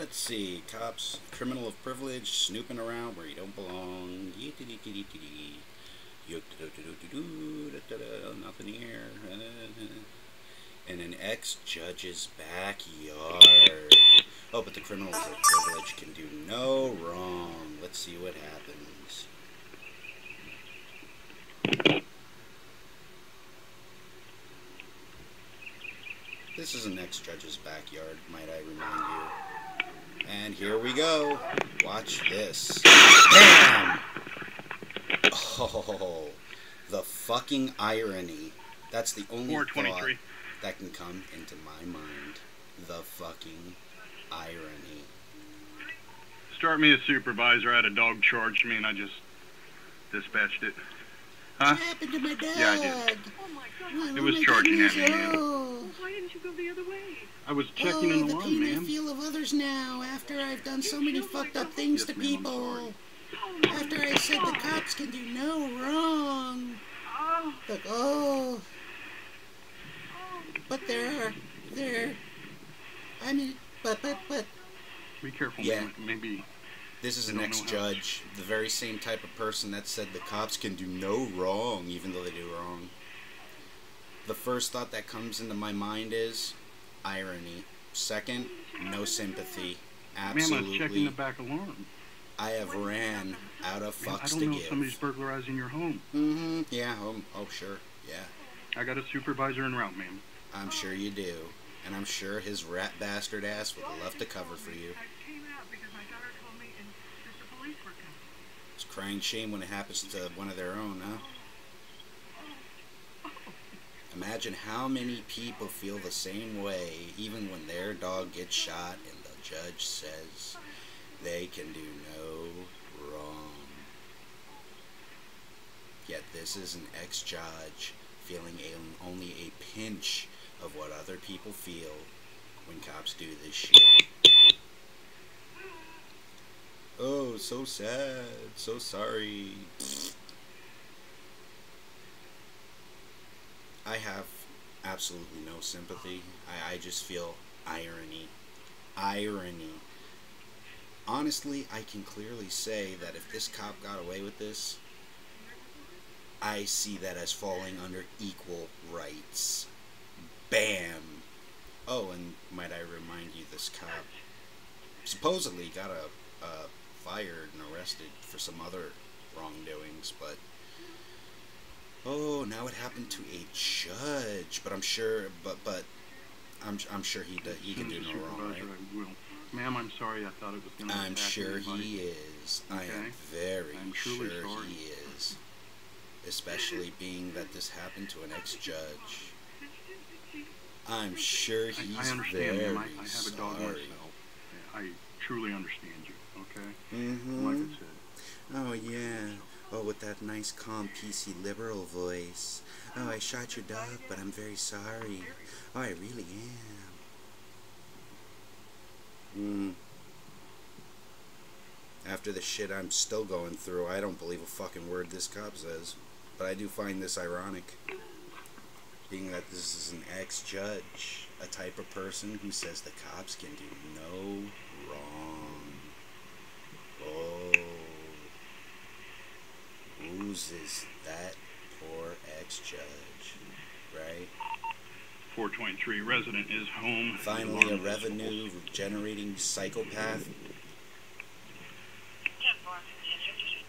Let's see. Cops, criminal of privilege, snooping around where you don't belong. Nothing here. In an ex-judge's backyard. Oh, but the criminals of privilege can do no wrong. Let's see what happens. This is an ex-judge's backyard, might I remind you. And here we go. Watch this. Bam! Oh, the fucking irony. That's the only thought that can come into my mind. The fucking irony. Start me a supervisor. I had a dog charge me and I just dispatched it. Huh? What happened to my dog? Yeah, I did. Oh my God. It was charging at me. Well, why didn't you go the other way? I was checking in the the lawn, pain I ma'am. feel of others now, after I've done so many fucked up things to people. After I said the cops can do no wrong. Oh. Like, oh. But I mean, but. Be careful, Yeah. man. Maybe. This is an ex-judge, the very same type of person that said the cops can do no wrong, even though they do wrong. The first thought that comes into my mind is irony. Second, no sympathy. Absolutely. Ma'am, I was checking the back alarm. I have ran out of Ma'am, I fucks don't to know if give. somebody's burglarizing your home. Mm-hmm. Yeah. Oh, sure. Yeah. I got a supervisor en route, ma'am. I'm sure you do. And I'm sure his rat bastard ass would love to cover for you. I came out because my daughter told me and that the police were coming. It's a crying shame when it happens to one of their own, huh? Imagine how many people feel the same way, even when their dog gets shot and the judge says they can do no wrong. Yet this is an ex-judge feeling only a pinch of what other people feel when cops do this shit. Oh, so sad, so sorry. I have absolutely no sympathy. I just feel irony. Irony. Honestly, I can clearly say that if this cop got away with this, I see that as falling under equal rights. Bam! Oh, and might I remind you, this cop supposedly got fired and arrested for some other wrongdoings, but oh, now it happened to a judge. But I'm sure, I'm sure he can do no wrong, right? I will. Ma'am, I'm sorry. I thought it was going to. I'm sure he is. Okay. I am very sure sorry. he is. Especially being that this happened to an ex-judge. I'm sure he's I understand, very ma'am. I have a dog sorry. myself. I truly understand you. Okay. Mm-hmm. Like I said. Oh yeah. Oh, with that nice, calm, PC liberal voice. Oh, I shot your dog, but I'm very sorry. Oh, I really am. After the shit I'm still going through, I don't believe a fucking word this cop says. But I do find this ironic. Being that this is an ex-judge, a type of person who says the cops can do no wrong. Oh. Loses that poor ex-judge, right? 423 resident is home. Finally, a revenue-generating psychopath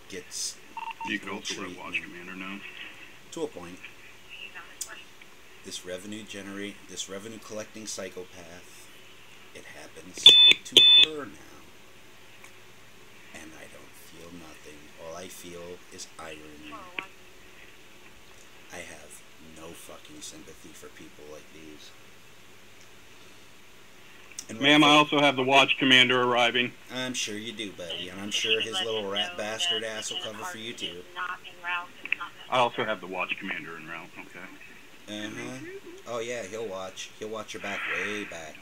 gets You can equal also let watch treatment. commander know. To a point. This revenue collecting psychopath, it happens to her now. And I don't feel nothing. All I feel is irony. I have no fucking sympathy for people like these. Ma'am, I also have the watch commander arriving. I'm sure you do, buddy, and I'm sure his little rat bastard ass will cover for you too. I also have the watch commander en route. Okay. Uh-huh. Oh yeah, he'll watch. He'll watch your back way back.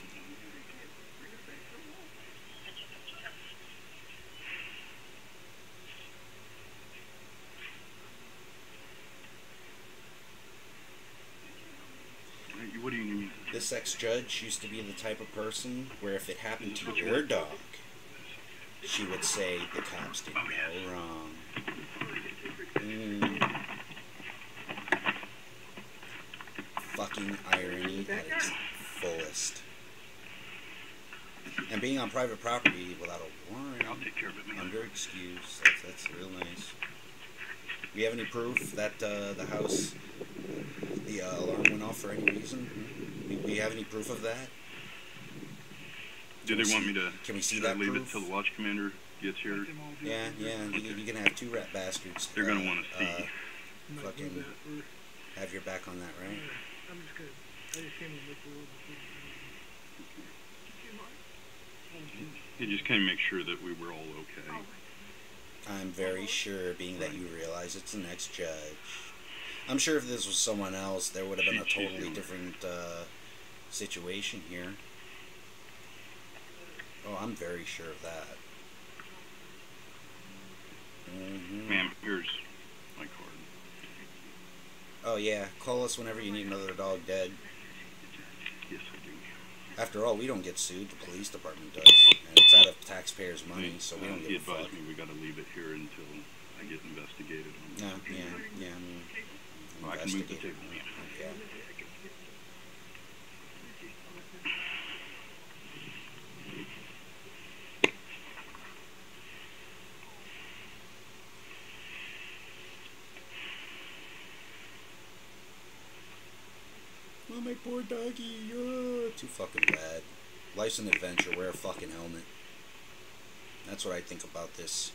What do you mean? This this ex-judge used to be the type of person where if it happened to your dog, she would say the cops did no wrong. Fucking irony at its fullest. And being on private property without a warrant, I'll take care of it, man. under excuse, that's real nice. We have any proof that the house, the alarm went off for any reason? We have any proof of that? Do they want me to? Can we see should I that leave proof? it till the watch commander gets here? Yeah. You can have two rat bastards. They're gonna want to see. Fucking have your back on that, right? I'm just good. I just came to make a little bit. He just came to make sure that we were all okay. I'm very sure, being that you realize it's an ex-judge. I'm sure if this was someone else, there would have been a totally different situation here. Oh, I'm very sure of that. Ma'am, here's my card. Oh yeah, call us whenever you need another dog dead. Yes, I do. After all, we don't get sued, the police department does. And it's out of taxpayers' money, so we don't He give a fuck. advised me we got to leave it here until I get investigated on No, this. yeah. Well, I can move the Investigate. table. Yeah. Oh, my poor doggy. Oh, too fucking bad. Life's an adventure. Wear a fucking helmet. That's what I think about this.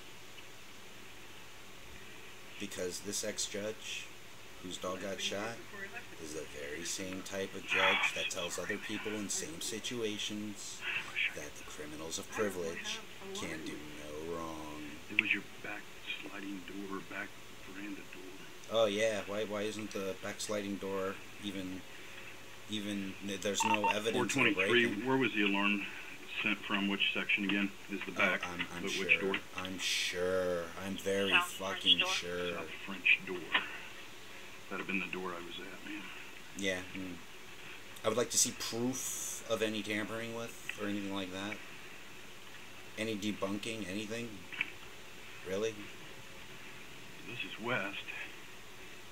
Because this ex-judge, whose dog got shot, is the very same type of judge that tells other people in same situations that the criminals of privilege can do no wrong. It was your back sliding door, back veranda door. Oh yeah, why isn't the backsliding door even there's no evidence of 423, breaking? where was the alarm sent from? Which section again? Is the back? I'm but sure. which door? I'm sure. I'm very fucking sure. South French door. That'd have been the door I was at, man. Yeah. I would like to see proof of any tampering with or anything like that. Any debunking, anything? Really? This is west.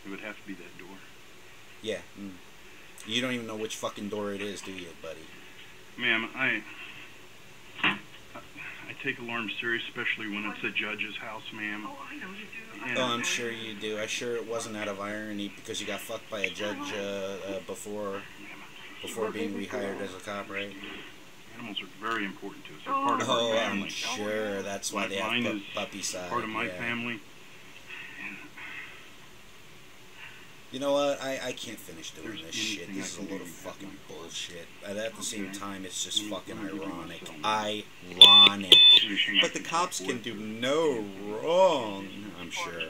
It would have to be that door. Yeah. You don't even know which fucking door it is, do you, buddy? Ma'am, I take alarms serious, especially when it's a judge's house, ma'am. Oh, I know you do. And Oh, I'm sure you do. I'm sure it wasn't out of irony because you got fucked by a judge before being rehired as a cop, right? animals are very important to us. They're part of our Oh, family. I'm sure that's why they Mine have is puppy side. part of my yeah. family. You know what? I can't finish doing There's this shit. anything This is I a can load do. of fucking bullshit. But at the same time, it's just fucking Let me give you ironic. some. Ironic. Anything I But the can cops afford. can do no wrong, I'm sure.